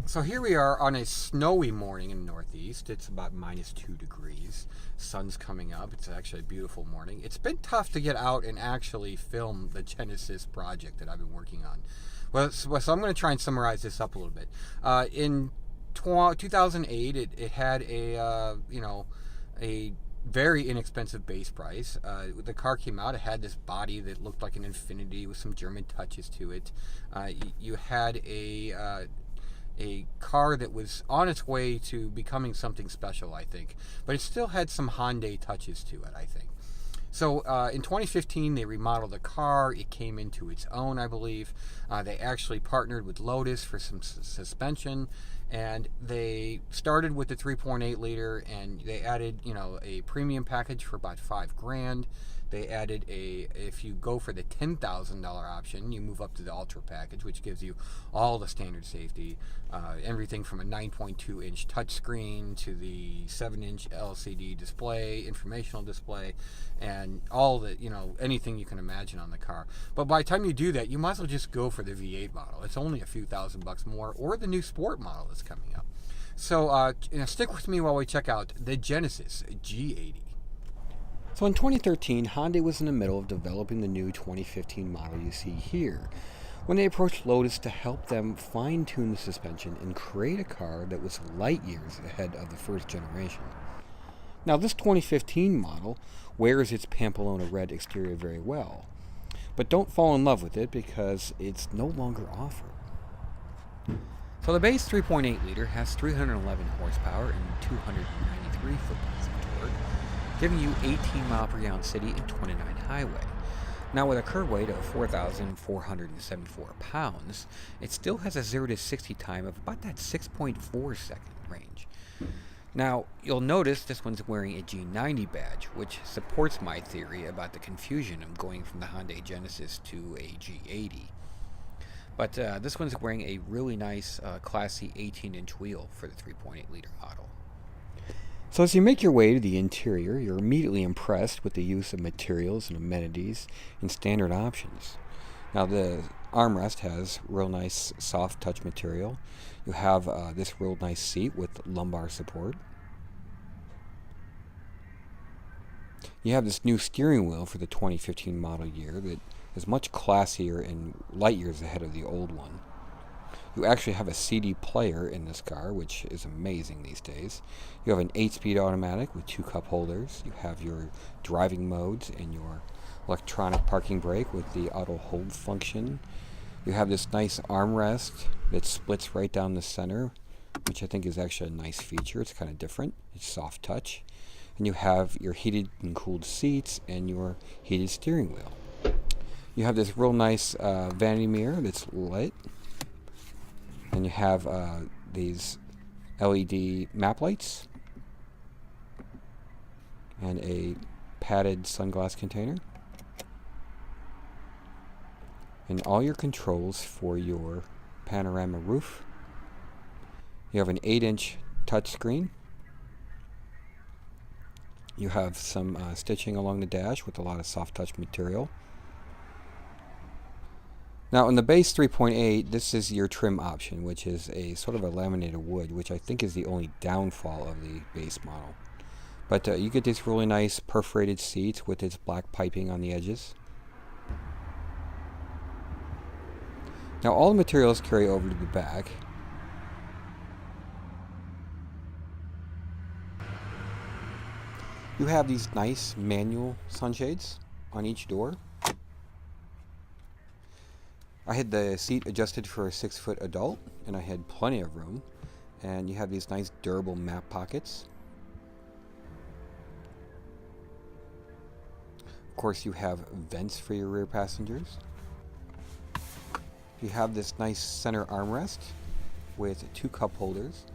So here we are on a snowy morning in the Northeast. It's about -2 degrees. Sun's coming up. It's actually a beautiful morning. It's been tough to get out and actually film the Genesis project that I've been working on. Well, so I'm going to try and summarize this up a little bit. In 2008, it had a very inexpensive base price. The car came out. It had this body that looked like an Infiniti with some German touches to it. You had a car that was on its way to becoming something special, I think. But it still had some Hyundai touches to it, I think. So in 2015, they remodeled the car. It came into its own, I believe. They actually partnered with Lotus for some suspension. And they started with the 3.8 liter, and they added, a premium package for about $5,000. They added if you go for the $10,000 option, you move up to the Ultra package, which gives you all the standard safety, everything from a 9.2-inch touchscreen to the 7-inch LCD display, informational display, and all the, anything you can imagine on the car. But by the time you do that, you might as well just go for the V8 model. It's only a few $1,000s more, or the new Sport model that's coming up. So stick with me while we check out the Genesis G80. So in 2013, Hyundai was in the middle of developing the new 2015 model you see here, when they approached Lotus to help them fine-tune the suspension and create a car that was light years ahead of the first generation. Now this 2015 model wears its Pamplona red exterior very well, but don't fall in love with it because it's no longer offered. So the base 3.8 liter has 311 horsepower and 293 foot-pounds of torque, giving you 18 mile per gallon city and 29 highway. Now with a curb weight of 4,474 pounds, it still has a 0 to 60 time of about that 6.4 second range. Now you'll notice this one's wearing a G90 badge, which supports my theory about the confusion of going from the Hyundai Genesis to a G80. But this one's wearing a really nice, classy 18-inch wheel for the 3.8 liter model. So as you make your way to the interior, you're immediately impressed with the use of materials and amenities and standard options. Now the armrest has real nice soft touch material. You have this real nice seat with lumbar support. You have this new steering wheel for the 2015 model year that is much classier and light years ahead of the old one. You actually have a CD player in this car, which is amazing these days. You have an 8-speed automatic with 2 cup holders. You have your driving modes and your electronic parking brake with the auto hold function. You have this nice armrest that splits right down the center, which I think is actually a nice feature. It's kind of different. It's soft touch. And you have your heated and cooled seats and your heated steering wheel. You have this real nice vanity mirror that's lit. And you have these LED map lights and a padded sunglass container and all your controls for your panorama roof. You have an 8-inch touchscreen. You have some stitching along the dash with a lot of soft touch material. Now in the base 3.8, this is your trim option, which is a sort of a laminated wood, which I think is the only downfall of the base model. But you get these really nice perforated seats with its black piping on the edges. Now all the materials carry over to the back. You have these nice manual sunshades on each door. I had the seat adjusted for a 6-foot adult, and I had plenty of room. And you have these nice durable map pockets. Of course, you have vents for your rear passengers. You have this nice center armrest with 2 cup holders,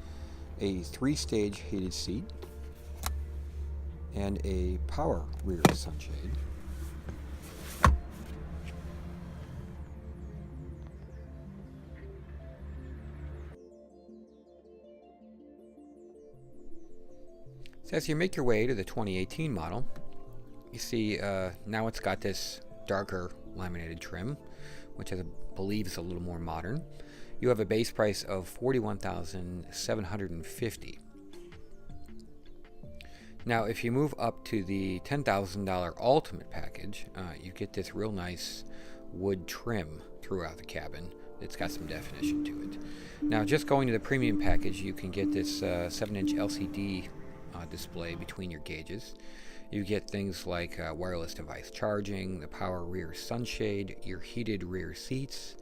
a 3-stage heated seat, and a power rear sunshade. So as you make your way to the 2018 model, you see now it's got this darker laminated trim, which I believe is a little more modern. you have a base price of $41,750. Now, if you move up to the $10,000 Ultimate package, you get this real nice wood trim throughout the cabin. It's got some definition to it. Now, just going to the Premium package, you can get this 7-inch LCD display between your gauges. You get things like wireless device charging, the power rear sunshade, your heated rear seats,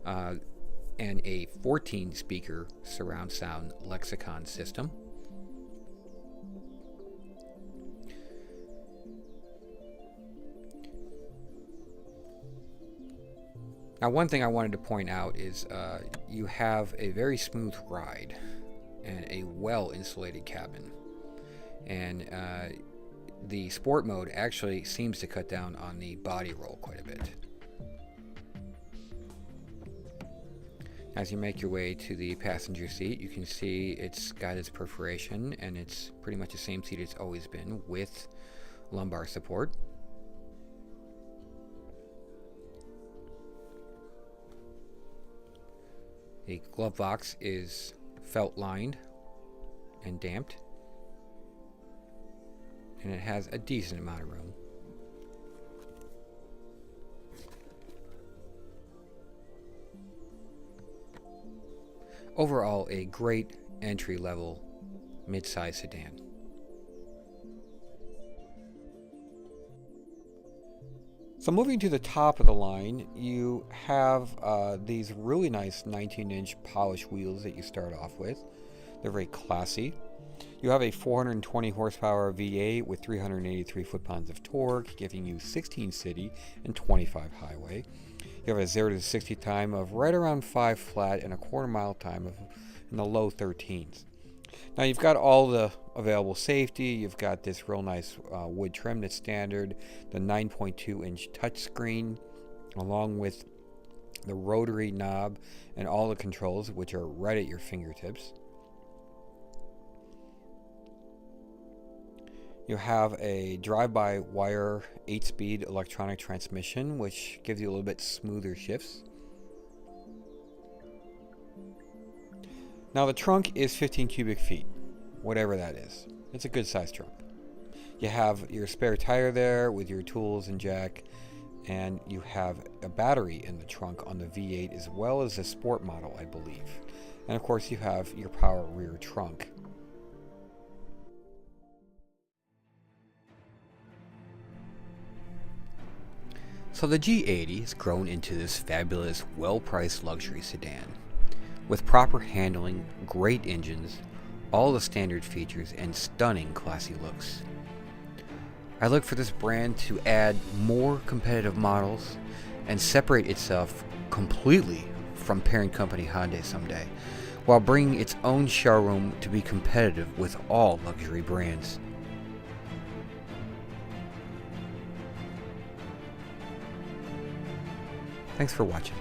and a 14-speaker surround sound lexicon system. Now, one thing I wanted to point out is you have a very smooth ride and a well-insulated cabin. And the sport mode actually seems to cut down on the body roll quite a bit. As you make your way to the passenger seat, you can see it's got its perforation, and it's pretty much the same seat it's always been with lumbar support. The glove box is felt lined and damped, and it has a decent amount of room. Overall, a great entry-level mid-size sedan. So moving to the top of the line, you have these really nice 19-inch polished wheels that you start off with. They're very classy. You have a 420 horsepower V8 with 383 foot-pounds of torque, giving you 16 city and 25 highway. You have a 0 to 60 time of right around 5 flat and a quarter mile time of in the low 13s. Now you've got all the available safety. You've got this real nice wood trim that's standard, the 9.2-inch touchscreen, along with the rotary knob and all the controls, which are right at your fingertips. You have a drive-by-wire 8-speed electronic transmission, which gives you a little bit smoother shifts. Now the trunk is 15 cubic feet, whatever that is. It's a good sized trunk. You have your spare tire there with your tools and jack, and you have a battery in the trunk on the V8 as well as the Sport model, I believe. And of course you have your power rear trunk. So the G80 has grown into this fabulous, well-priced luxury sedan. With proper handling, great engines, all the standard features, and stunning classy looks. I look for this brand to add more competitive models and separate itself completely from parent company Hyundai someday, while bringing its own showroom to be competitive with all luxury brands. Thanks for watching.